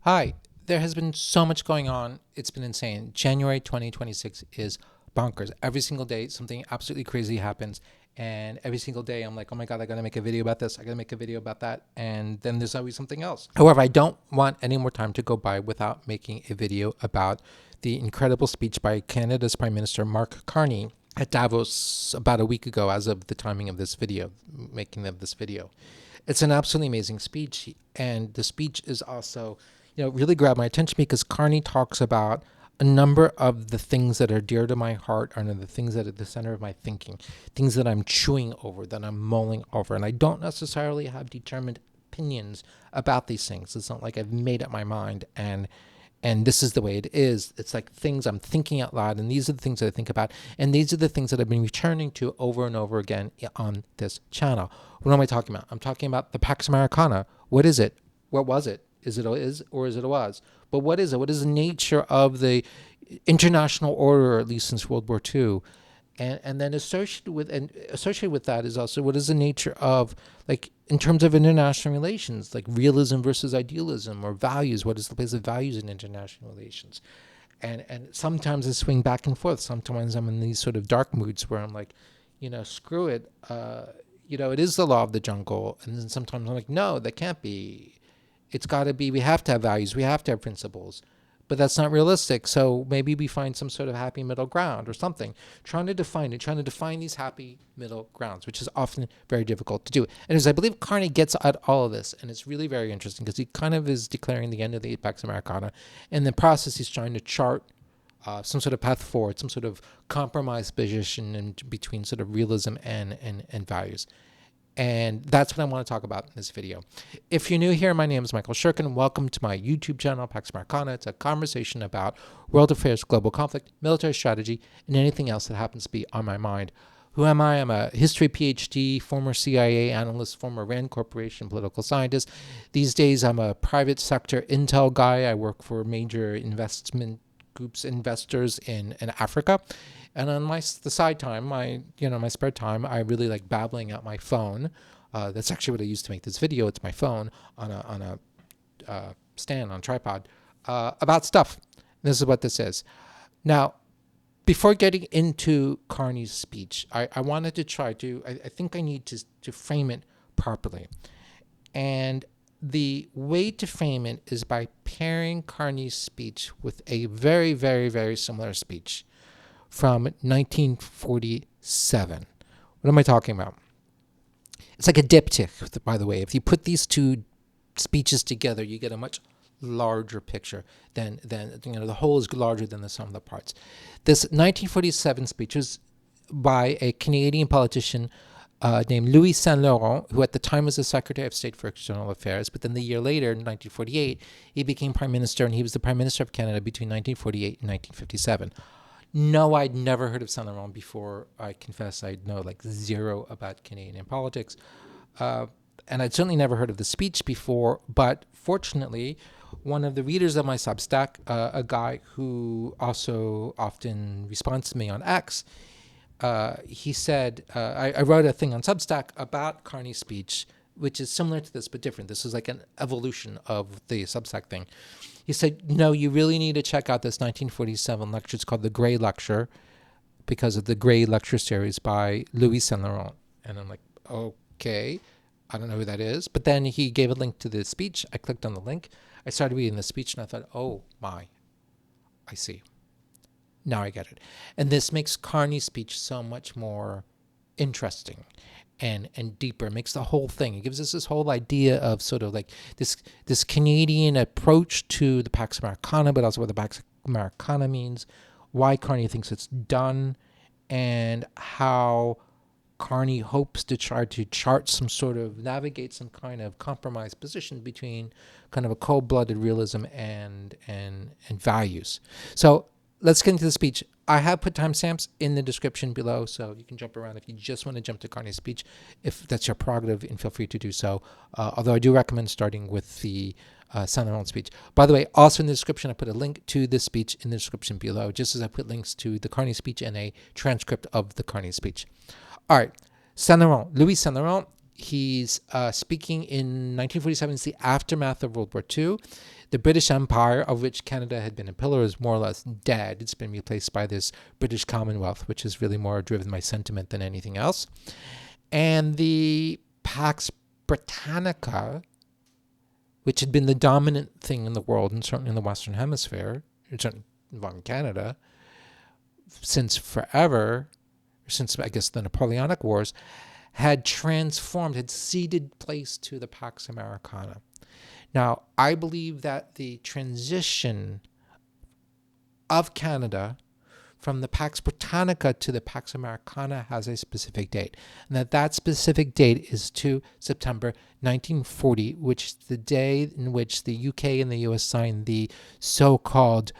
Hi, there has been so much going on. It's been insane. January 2026 is bonkers. Every single day, something absolutely crazy happens. And every single day, I'm like, oh my God, I got to make a video about this. I got to make a video about that. And then there's always something else. However, I don't want any more time to go by without making a video about the incredible speech by Canada's Prime Minister Mark Carney at Davos about a week ago, as of the timing of this video, making of this video. It's an absolutely amazing speech. And the speech is also really grabbed my attention because Carney talks about a number of the things that are dear to my heart and the things that are at the center of my thinking, things that I'm chewing over, that I'm mulling over. And I don't necessarily have determined opinions about these things. It's not like I've made up my mind and this is the way it is. It's like things I'm thinking out loud, and these are the things that I think about, and these are the things that I've been returning to over and over again on this channel. What am I talking about? I'm talking about the Pax Americana. What is it? What was it? Is it a was? But what is it? What is the nature of the international order, at least since World War II? And then associated with that is also what is the nature of, like, in terms of international relations, like realism versus idealism, or values. What is the place of values in international relations? And sometimes I swing back and forth. Sometimes I'm in these sort of dark moods where I'm like, screw it. It is the law of the jungle. And then sometimes I'm like, no, that can't be. It's got to be, we have to have values, we have to have principles, but that's not realistic. So maybe we find some sort of happy middle ground or something, trying to define these happy middle grounds, which is often very difficult to do. And as I believe Carney gets at all of this, and it's really very interesting because he kind of is declaring the end of the Pax Americana. In the process, he's trying to chart some sort of path forward, some sort of compromise position in between sort of realism and values. And that's what I want to talk about in this video. If you're new here, my name is Michael Shurkin. Welcome to my YouTube channel, Pax Americana. It's a conversation about world affairs, global conflict, military strategy, and anything else that happens to be on my mind. Who am I? I'm a history PhD, former CIA analyst, former RAND Corporation political scientist. These days, I'm a private sector intel guy. I work for major investment groups, investors in Africa. And on the side time, my spare time, I really like babbling at my phone. That's actually what I use to make this video. It's my phone on a stand, on a tripod, about stuff. This is what this is. Now, before getting into Carney's speech, I wanted to try to, I think I need to frame it properly. And the way to frame it is by pairing Carney's speech with a very, very, very similar speech from 1947. What am I talking about? It's like a diptych, by the way. If you put these two speeches together, you get a much larger picture than the whole is larger than the sum of the parts. This 1947 speech was by a Canadian politician named Louis Saint-Laurent, who at the time was the Secretary of State for External Affairs, but then the year later, in 1948, he became Prime Minister, and he was the Prime Minister of Canada between 1948 and 1957. No, I'd never heard of Saint Laurent before. I confess I'd know like zero about Canadian politics. And I'd certainly never heard of the speech before. But fortunately, one of the readers of my Substack, a guy who also often responds to me on X, he said, I wrote a thing on Substack about Carney's speech, which is similar to this but different. This is like an evolution of the Substack thing. He said, you really need to check out this 1947 lecture. It's called The Gray Lecture, because of the Gray Lecture series by Louis Saint-Laurent. And I'm like, okay, I don't know who that is. But then he gave a link to the speech. I clicked on the link. I started reading the speech, and I thought, oh my, I see. Now I get it. And this makes Carney's speech so much more interesting and deeper. It makes the whole thing. It gives us this whole idea of sort of like this Canadian approach to the Pax Americana, but also what the Pax Americana means, why Carney thinks it's done, and how Carney hopes to try to navigate some kind of compromise position between kind of a cold-blooded realism and values. So let's get into the speech. I have put timestamps in the description below, so you can jump around if you just want to jump to Carney's speech. If that's your prerogative, and feel free to do so. Although I do recommend starting with the Saint-Laurent speech. By the way, also in the description, I put a link to this speech in the description below, just as I put links to the Carney speech and a transcript of the Carney speech. All right, Saint-Laurent, Louis Saint-Laurent, He's speaking in 1947. It's the aftermath of World War II. The British Empire, of which Canada had been a pillar, is more or less dead. It's been replaced by this British Commonwealth, which is really more driven by sentiment than anything else. And the Pax Britannica, which had been the dominant thing in the world, and certainly in the Western Hemisphere, certainly involving Canada, since forever, since I guess the Napoleonic Wars, had transformed, had ceded place to the Pax Americana. Now, I believe that the transition of Canada from the Pax Britannica to the Pax Americana has a specific date, and that specific date is 2 September 1940, which is the day in which the UK and the US signed the so-called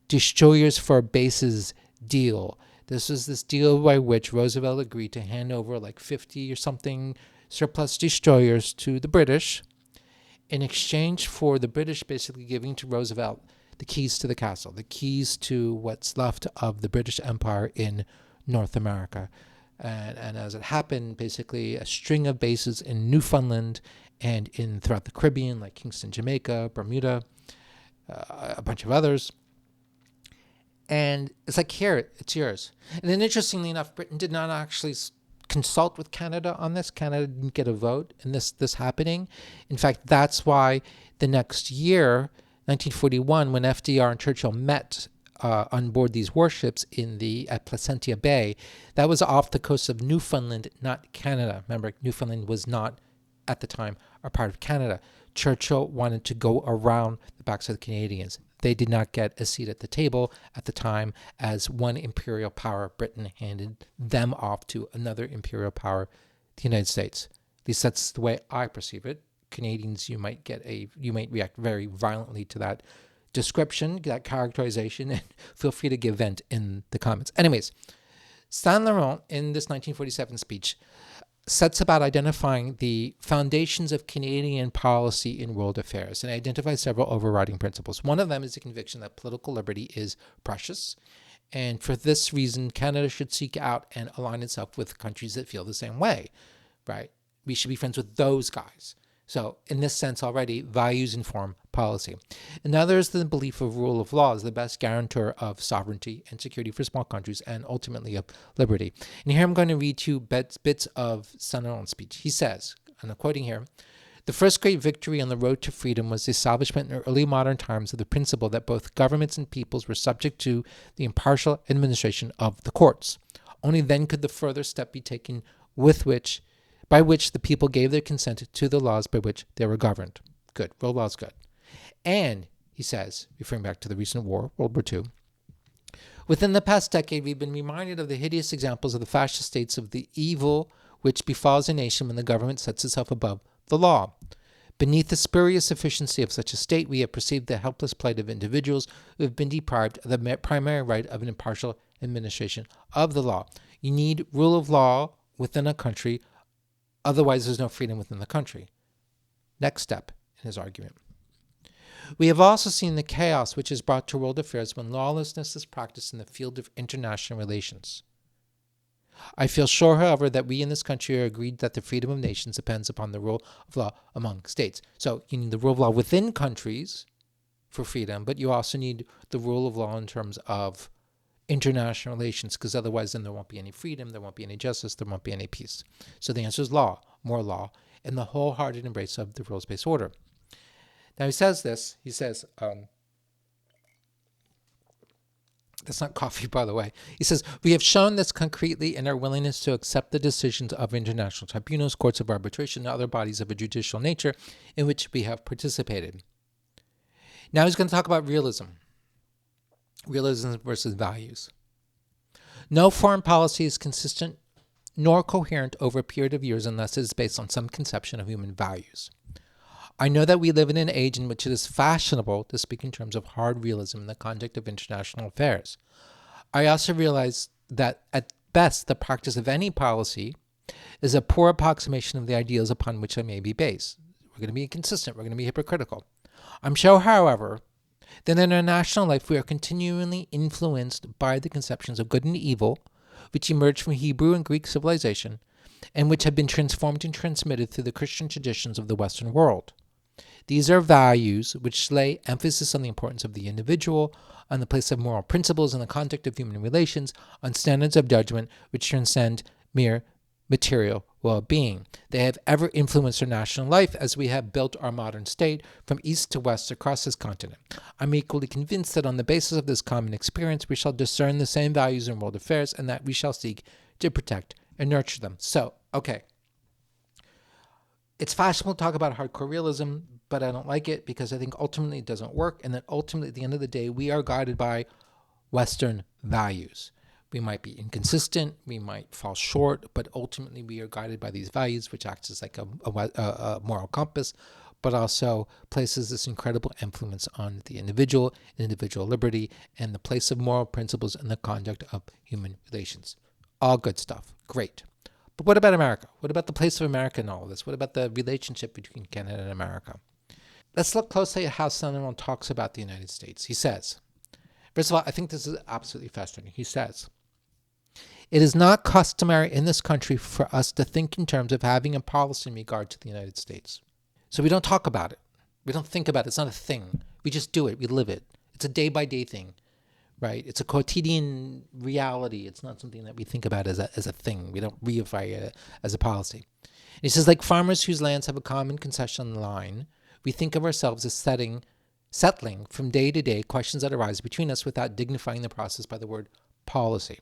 Destroyers for Bases deal. This was this deal by which Roosevelt agreed to hand over like 50 or something surplus destroyers to the British in exchange for the British basically giving to Roosevelt the keys to the castle, the keys to what's left of the British Empire in North America. And as it happened, basically a string of bases in Newfoundland and in throughout the Caribbean, like Kingston, Jamaica, Bermuda, a bunch of others. And it's like, here, it's yours. And then interestingly enough, Britain did not actually consult with Canada on this. Canada didn't get a vote in this happening. In fact, that's why the next year, 1941, when FDR and Churchill met on board these warships at Placentia Bay, that was off the coast of Newfoundland, not Canada. Remember, Newfoundland was not, at the time, a part of Canada. Churchill wanted to go around the backs of the Canadians. They did not get a seat at the table at the time, as one imperial power, Britain, handed them off to another imperial power, the United States. At least that's the way I perceive it. Canadians, you might react very violently to that description, that characterization, and feel free to give vent in the comments. Anyways, Laurent, in this 1947 speech, sets about identifying the foundations of Canadian policy in world affairs and identifies several overriding principles. One of them is the conviction that political liberty is precious, and for this reason, Canada should seek out and align itself with countries that feel the same way, right? We should be friends with those guys. So in this sense already, values inform policy. Another is the belief of rule of law as the best guarantor of sovereignty and security for small countries and ultimately of liberty. And here I'm going to read you bits of Saint-Laurent's speech. He says, and I'm quoting here, "The first great victory on the road to freedom was the establishment in early modern times of the principle that both governments and peoples were subject to the impartial administration of the courts. Only then could the further step be taken by which the people gave their consent to the laws by which they were governed." Good. Rule of law is good. And, he says, referring back to the recent war, World War II, "Within the past decade, we've been reminded of the hideous examples of the fascist states of the evil which befalls a nation when the government sets itself above the law. Beneath the spurious efficiency of such a state, we have perceived the helpless plight of individuals who have been deprived of the primary right of an impartial administration of the law. You need rule of law within a country, otherwise there's no freedom within the country." Next step in his argument. "We have also seen the chaos which is brought to world affairs when lawlessness is practiced in the field of international relations. I feel sure, however, that we in this country are agreed that the freedom of nations depends upon the rule of law among states." So you need the rule of law within countries for freedom, but you also need the rule of law in terms of international relations, because otherwise then there won't be any freedom, there won't be any justice, there won't be any peace. So the answer is law, more law, and the wholehearted embrace of the rules-based order. Now he says this, that's not coffee, by the way. He says, "We have shown this concretely in our willingness to accept the decisions of international tribunals, courts of arbitration, and other bodies of a judicial nature in which we have participated." Now he's going to talk about realism. Realism versus values. "No foreign policy is consistent nor coherent over a period of years unless it is based on some conception of human values. I know that we live in an age in which it is fashionable to speak in terms of hard realism in the conduct of international affairs. I also realize that at best the practice of any policy is a poor approximation of the ideals upon which it may be based. We're going to be inconsistent. We're going to be hypocritical. I'm sure, however, that in our national life we are continually influenced by the conceptions of good and evil which emerged from Hebrew and Greek civilization and which have been transformed and transmitted through the Christian traditions of the Western world. These are values which lay emphasis on the importance of the individual, on the place of moral principles in the conduct of human relations, on standards of judgment which transcend mere material well-being. They have ever influenced our national life as we have built our modern state from east to west across this continent. I'm equally convinced that on the basis of this common experience, we shall discern the same values in world affairs and that we shall seek to protect and nurture them. So, okay. It's fashionable to talk about hardcore realism, but I don't like it because I think ultimately it doesn't work, and that ultimately at the end of the day, we are guided by Western values. We might be inconsistent, we might fall short, but ultimately we are guided by these values, which acts as like a moral compass, but also places this incredible influence on the individual liberty, and the place of moral principles in the conduct of human relations. All good stuff. Great. But what about America? What about the place of America in all of this? What about the relationship between Canada and America? Let's look closely at how Laurent talks about the United States. He says, first of all, I think this is absolutely fascinating. He says, it is not customary in this country for us to think in terms of having a policy in regard to the United States. So we don't talk about it. We don't think about it. It's not a thing. We just do it. We live it. It's a day-by-day thing, right? It's a quotidian reality. It's not something that we think about as a thing. We don't reify it as a policy. And he says, like farmers whose lands have a common concession line, we think of ourselves as settling from day to day questions that arise between us without dignifying the process by the word policy.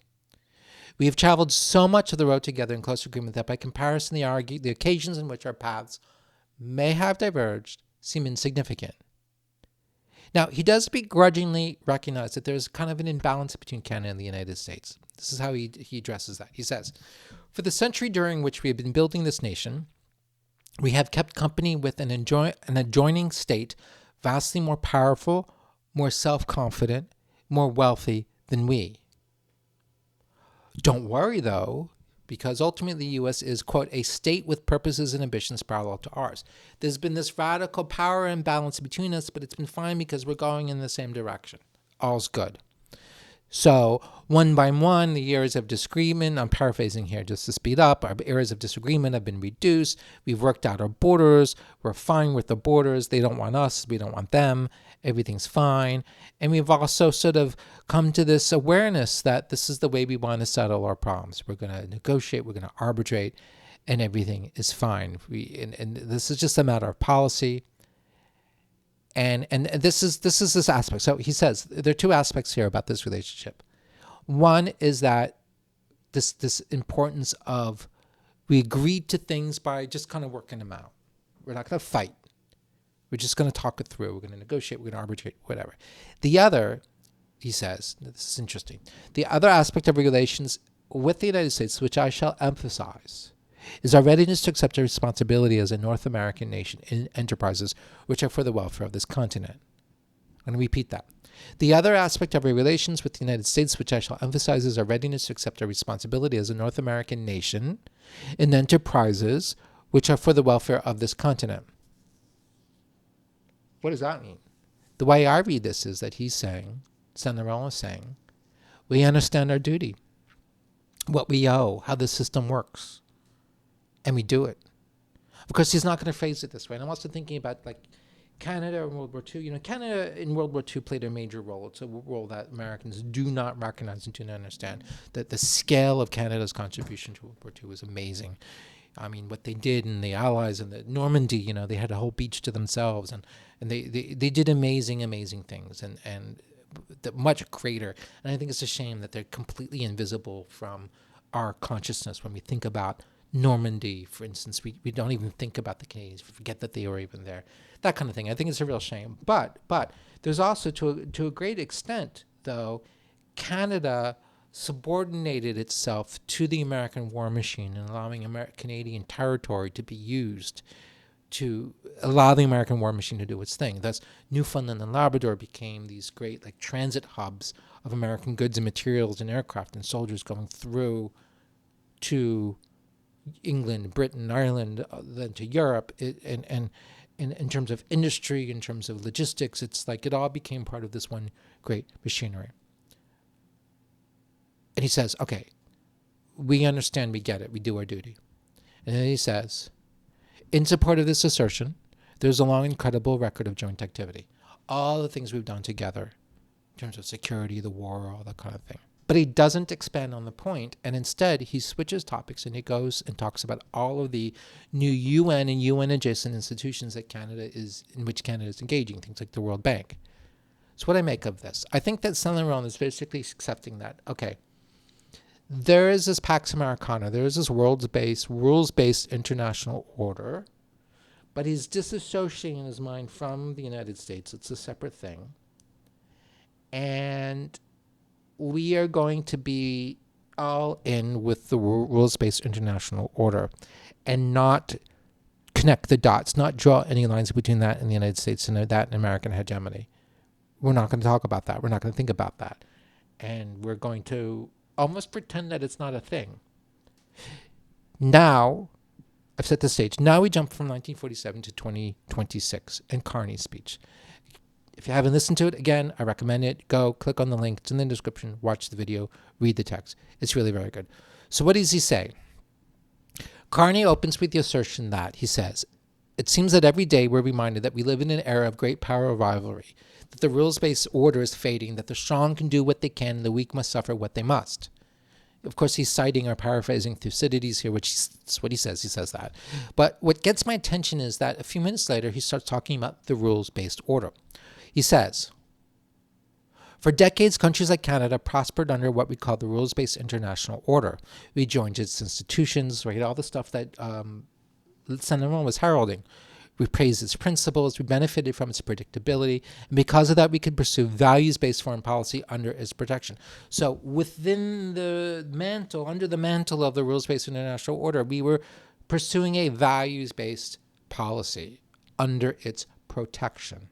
We have traveled so much of the road together in close agreement that by comparison the occasions in which our paths may have diverged seem insignificant. Now, he does begrudgingly recognize that there's kind of an imbalance between Canada and the United States. This is how he addresses that. He says, for the century during which we have been building this nation, we have kept company with an adjoining state vastly more powerful, more self-confident, more wealthy than we. Don't worry, though, because ultimately the U.S. is, quote, a state with purposes and ambitions parallel to ours. There's been this radical power imbalance between us, but it's been fine because we're going in the same direction. All's good. So, one by one, the areas of disagreement, I'm paraphrasing here just to speed up, our areas of disagreement have been reduced. We've worked out our borders. We're fine with the borders. They don't want us. We don't want them. Everything's fine. And we've also sort of come to this awareness that this is the way we want to settle our problems. We're going to negotiate. We're going to arbitrate. And everything is fine. And this is just a matter of policy. And this is this aspect. So he says there are two aspects here about this relationship. One is that this importance of we agreed to things by just kind of working them out. We're not going to fight. We're just going to talk it through. We're going to negotiate. We're going to arbitrate, whatever. The other, he says, this is interesting. The other aspect of relations with the United States, which I shall emphasize, is our readiness to accept our responsibility as a North American nation in enterprises which are for the welfare of this continent. I'm going to repeat that. The other aspect of our relations with the United States, which I shall emphasize, is our readiness to accept our responsibility as a North American nation in enterprises which are for the welfare of this continent. What does that mean? The way I read this is that he's saying, Laurent is saying, we understand our duty, what we owe, how the system works. And we do it. Of course, he's not going to phrase it this way. And I'm also thinking about like Canada in World War II. You know, Canada in World War II played a major role. It's a role that Americans do not recognize and do not understand. That the scale of Canada's contribution to World War II was amazing. I mean, what they did and the Allies and the Normandy, you know, they had a whole beach to themselves. And they did amazing things. And much greater. And I think it's a shame that they're completely invisible from our consciousness when we think about Normandy, for instance. We don't even think about the Canadians. We forget that they were even there. That kind of thing. I think it's a real shame. But there's also, to a great extent, though, Canada subordinated itself to the American war machine and allowing Canadian territory to be used to allow the American war machine to do its thing. Thus, Newfoundland and Labrador became these great like transit hubs of American goods and materials and aircraft and soldiers going through to England, Britain, Ireland, then to Europe, and in terms of industry, in terms of logistics, it's like it all became part of this one great machinery. And he says, okay, we understand, we get it, we do our duty. And then he says, in support of this assertion, there's a long and credible record of joint activity. All the things we've done together in terms of security, the war, all that kind of thing. But he doesn't expand on the point, and instead he switches topics and he goes and talks about all of the new UN and UN adjacent institutions that in which Canada is engaging, things like the World Bank. So what I make of this? I think that Saint Laurent is basically accepting that, okay, there is this Pax Americana, there is this rules-based international order, but he's disassociating his mind from the United States. It's a separate thing. And we are going to be all in with the rules-based international order and not connect the dots, not draw any lines between that and the United States and that and American hegemony. We're not going to talk about that. We're not going to think about that. And we're going to almost pretend that it's not a thing. Now, I've set the stage. Now we jump from 1947 to 2026 in Carney's speech. If you haven't listened to it, again, I recommend it. Go, click on the link. It's in the description. Watch the video. Read the text. It's really very good. So what does he say? Carney opens with the assertion that, he says, it seems that every day we're reminded that we live in an era of great power rivalry, that the rules-based order is fading, that the strong can do what they can, and the weak must suffer what they must. Of course, he's citing or paraphrasing Thucydides here, which is what he says. He says that. But what gets my attention is that a few minutes later, he starts talking about the rules-based order. He says, for decades, countries like Canada prospered under what we call the rules-based international order. We joined its institutions, right? All the stuff that Saint Laurent was heralding. We praised its principles, we benefited from its predictability, and because of that, we could pursue values-based foreign policy under its protection. So within the mantle, under the mantle of the rules-based international order, we were pursuing a values-based policy under its protection.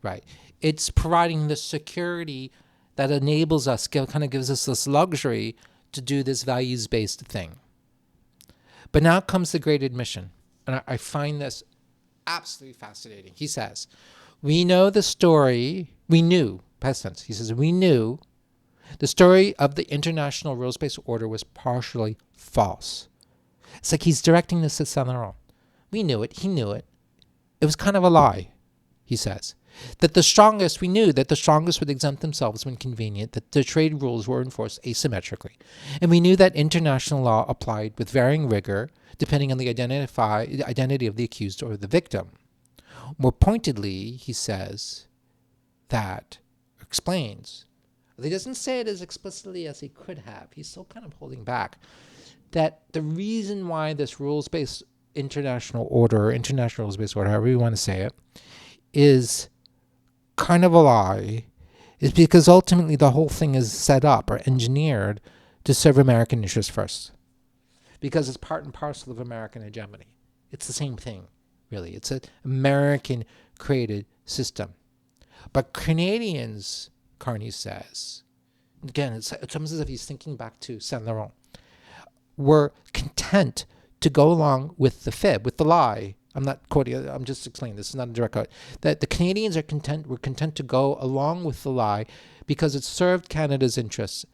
Right. It's providing the security that enables us, kind of gives us this luxury to do this values-based thing. But now comes the great admission. And I find this absolutely fascinating. He says, we knew, past tense, he says, we knew the story of the international rules-based order was partially false. It's like he's directing this at Saint Laurent. We knew it. He knew it. It was kind of a lie, he says. We knew that the strongest would exempt themselves when convenient, that the trade rules were enforced asymmetrically. And we knew that international law applied with varying rigor, depending on the identity of the accused or the victim. More pointedly, he says explains, he doesn't say it as explicitly as he could have. He's still kind of holding back, that the reason why this rules-based international order, or international rules-based order, however you want to say it, is kind of a lie, is because ultimately the whole thing is set up or engineered to serve American interests first. Because it's part and parcel of American hegemony. It's the same thing, really. It's an American-created system. But Canadians, Carney says, again, it's almost as if he's thinking back to Saint Laurent, were content to go along with the fib, with the lie. I'm not quoting, I'm just explaining, this is not a direct quote, that the Canadians were content to go along with the lie because it served Canada's interests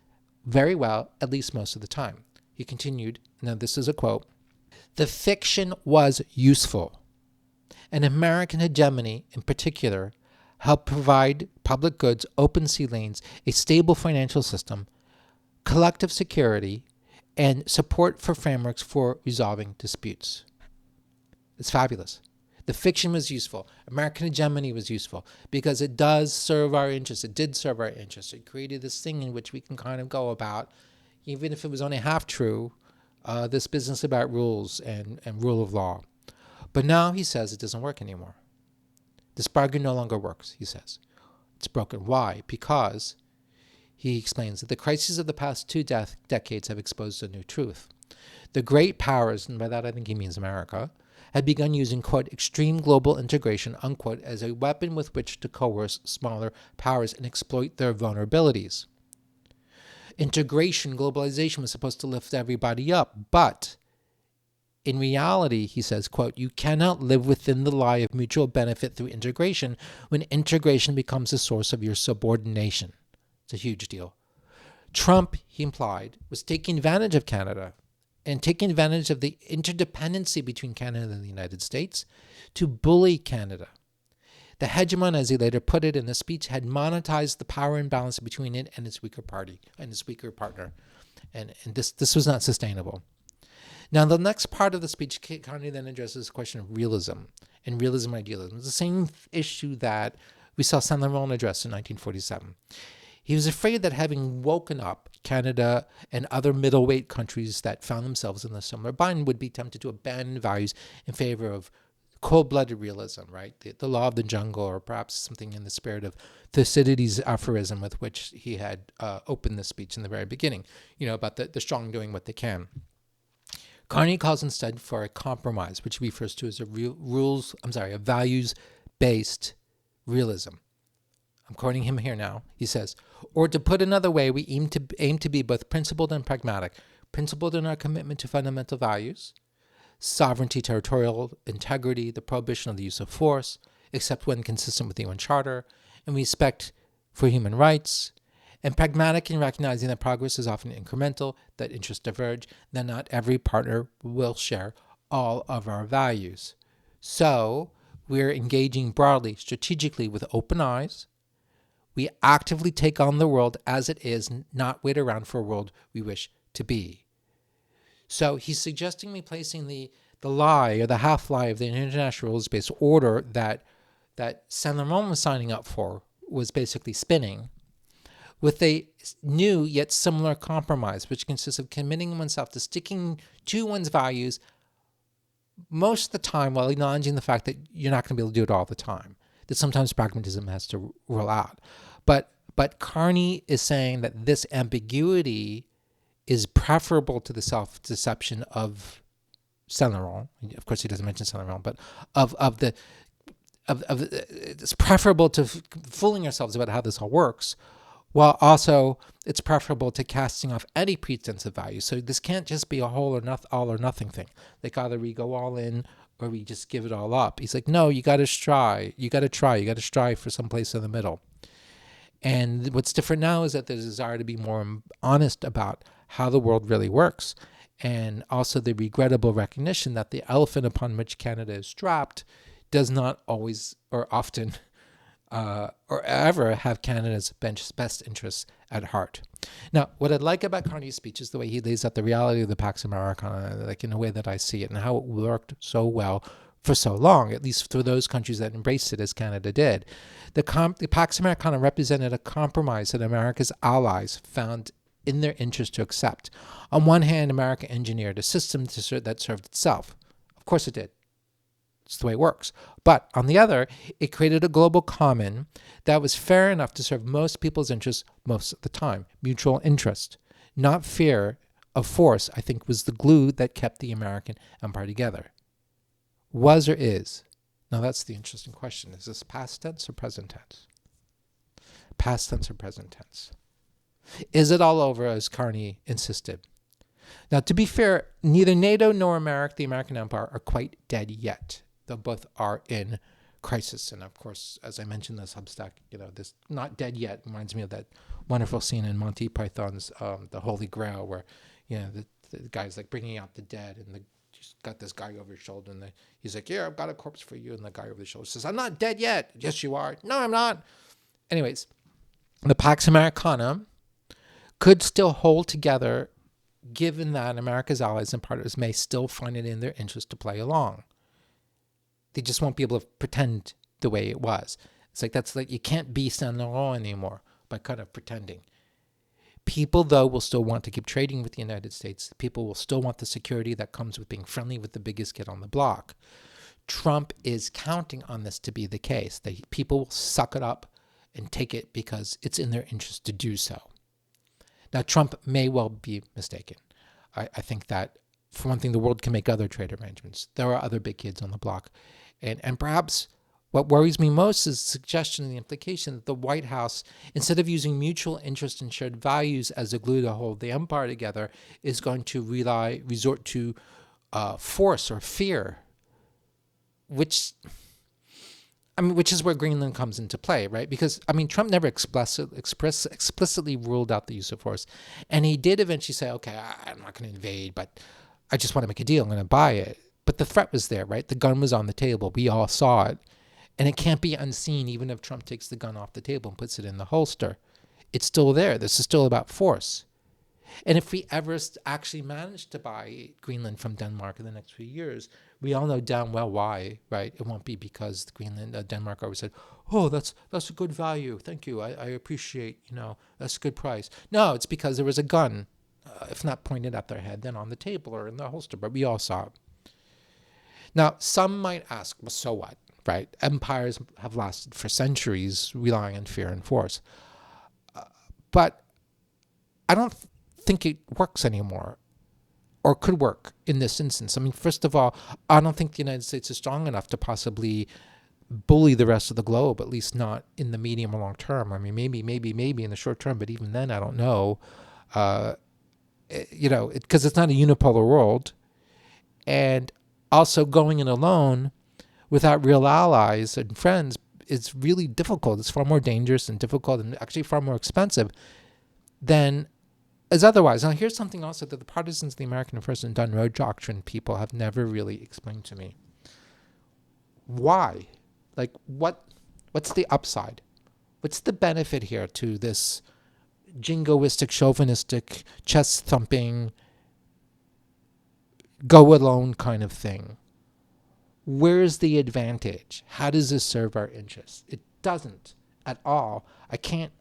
very well, at least most of the time. He continued, now this is a quote, the fiction was useful, and American hegemony in particular helped provide public goods, open sea lanes, a stable financial system, collective security, and support for frameworks for resolving disputes. It's fabulous. The fiction was useful. American hegemony was useful because it does serve our interests. It did serve our interests. It created this thing in which we can kind of go about, even if it was only half true, this business about rules and rule of law. But now he says it doesn't work anymore. This bargain no longer works, he says. It's broken. Why? Because, he explains, that the crises of the past two decades have exposed a new truth. The great powers, and by that I think he means America, had begun using, quote, extreme global integration, unquote, as a weapon with which to coerce smaller powers and exploit their vulnerabilities. Integration, globalization was supposed to lift everybody up, but in reality, he says, quote, you cannot live within the lie of mutual benefit through integration when integration becomes a source of your subordination. It's a huge deal. Trump, he implied, was taking advantage of Canada and taking advantage of the interdependency between Canada and the United States to bully Canada. The hegemon, as he later put it in a speech, had monetized the power imbalance between it and its weaker party and its weaker partner. And this was not sustainable. Now, the next part of the speech, Carney then addresses the question of realism and realism idealism. It's the same issue that we saw Saint Laurent address in 1947. He was afraid that having woken up Canada and other middleweight countries that found themselves in a similar bind would be tempted to abandon values in favor of cold-blooded realism, right? The law of the jungle, or perhaps something in the spirit of Thucydides' aphorism with which he had opened the speech in the very beginning, about the strong doing what they can. Carney calls instead for a compromise, which he refers to as a values-based realism. I'm quoting him here now. He says, or to put another way, we aim to be both principled and pragmatic. Principled in our commitment to fundamental values, sovereignty, territorial integrity, the prohibition of the use of force, except when consistent with the UN Charter, and respect for human rights, and pragmatic in recognizing that progress is often incremental, that interests diverge, that not every partner will share all of our values. So we're engaging broadly, strategically, with open eyes. We actively take on the world as it is, not wait around for a world we wish to be. So he's suggesting replacing the lie or the half-lie of the international rules-based order that Saint Laurent was signing up for, was basically spinning, with a new yet similar compromise, which consists of committing oneself to sticking to one's values most of the time while acknowledging the fact that you're not going to be able to do it all the time, that sometimes pragmatism has to roll out. But Carney is saying that this ambiguity is preferable to the self-deception of Saint Laurent. Of course, he doesn't mention Saint Laurent, but it's preferable to fooling ourselves about how this all works, while also it's preferable to casting off any pretense of value. So this can't just be a all or nothing thing. Like either we go all in or we just give it all up. He's like, no, you got to try. You got to strive for some place in the middle. And what's different now is that there's a desire to be more honest about how the world really works, and also the regrettable recognition that the elephant upon which Canada is strapped does not always or often or ever have Canada's best interests at heart. Now, what I like about Carney's speech is the way he lays out the reality of the Pax Americana, like in a way that I see it, and how it worked so well for so long, at least for those countries that embraced it as Canada did. The Pax Americana represented a compromise that America's allies found in their interest to accept. On one hand, America engineered a system that served itself. Of course it did. It's the way it works. But on the other, it created a global common that was fair enough to serve most people's interests most of the time. Mutual interest, not fear of force, I think, was the glue that kept the American empire together. Was or is? Now that's the interesting question. Is this past tense or present tense? Past tense or present tense? Is it all over, as Carney insisted? Now, to be fair, neither NATO nor the American empire are quite dead yet. Though both are in crisis. And of course, as I mentioned in the Substack, this not dead yet reminds me of that wonderful scene in Monty Python's The Holy Grail, where, the guy's like bringing out the dead, and he's got this guy over his shoulder, and he's like, yeah, I've got a corpse for you. And the guy over the shoulder says, I'm not dead yet. Yes, you are. No, I'm not. Anyways, the Pax Americana could still hold together, given that America's allies and partners may still find it in their interest to play along. They just won't be able to pretend the way it was. It's like you can't be Saint Laurent anymore by kind of pretending. People, though, will still want to keep trading with the United States. People will still want the security that comes with being friendly with the biggest kid on the block. Trump is counting on this to be the case, that people will suck it up and take it because it's in their interest to do so. Now, Trump may well be mistaken. I think that, for one thing, the world can make other trade arrangements. There are other big kids on the block. And perhaps what worries me most is the suggestion and the implication that the White House, instead of using mutual interest and shared values as a glue to hold the empire together, is going to resort to force or fear, which is where Greenland comes into play, right? Because, Trump never explicitly ruled out the use of force. And he did eventually say, okay, I'm not going to invade, but I just want to make a deal. I'm going to buy it. But the threat was there, right? The gun was on the table. We all saw it. And it can't be unseen even if Trump takes the gun off the table and puts it in the holster. It's still there. This is still about force. And if we ever actually manage to buy Greenland from Denmark in the next few years, we all know damn well why, right? It won't be because Denmark always said, "Oh, that's a good value. Thank you. I appreciate, that's a good price." No, it's because there was a gun, if not pointed at their head, then on the table or in the holster. But we all saw it. Now, some might ask, well, so what, right? Empires have lasted for centuries relying on fear and force. But I don't think it works anymore, or could work in this instance. I mean, first of all, I don't think the United States is strong enough to possibly bully the rest of the globe, at least not in the medium or long term. I mean, maybe in the short term, but even then, I don't know. Because it's not a unipolar world. And also going in alone without real allies and friends is really difficult. It's far more dangerous and difficult and actually far more expensive than as otherwise. Now, here's something also that the partisans of the American First and Done Road Doctrine people have never really explained to me. Why? Like, what's the upside? What's the benefit here to this jingoistic, chauvinistic, chest-thumping, go-alone kind of thing? Where's the advantage? How does this serve our interests? It doesn't at all. I can't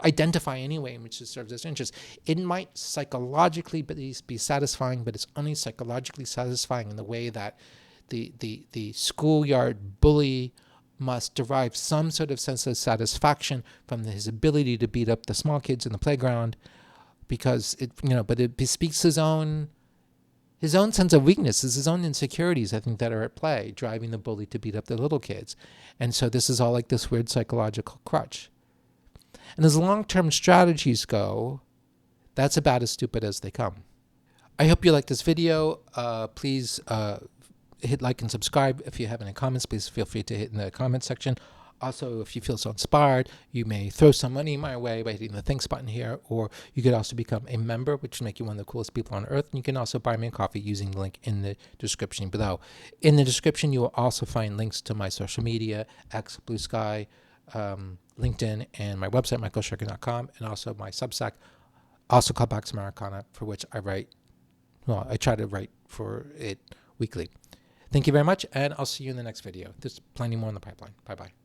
identify any way in which it serves its interests. It might psychologically be satisfying, but it's only psychologically satisfying in the way that the schoolyard bully must derive some sort of sense of satisfaction from his ability to beat up the small kids in the playground, because but it bespeaks his own sense of weaknesses, his own insecurities, I think, that are at play, driving the bully to beat up the little kids. And so this is all like this weird psychological crutch. And as long-term strategies go, that's about as stupid as they come. I hope you like this video. Please hit like and subscribe. If you have any comments, please feel free to hit in the comment section. Also, if you feel so inspired, you may throw some money my way by hitting the thanks button here, or you could also become a member, which will make you one of the coolest people on earth. And you can also buy me a coffee using the link in the description below. In the description, you will also find links to my social media, X, Blue Sky, LinkedIn, and my website, michaelsherkin.com, and also my Substack, also called Pax Americana, for which I try to write for it weekly. Thank you very much, and I'll see you in the next video. There's plenty more in the pipeline. Bye-bye.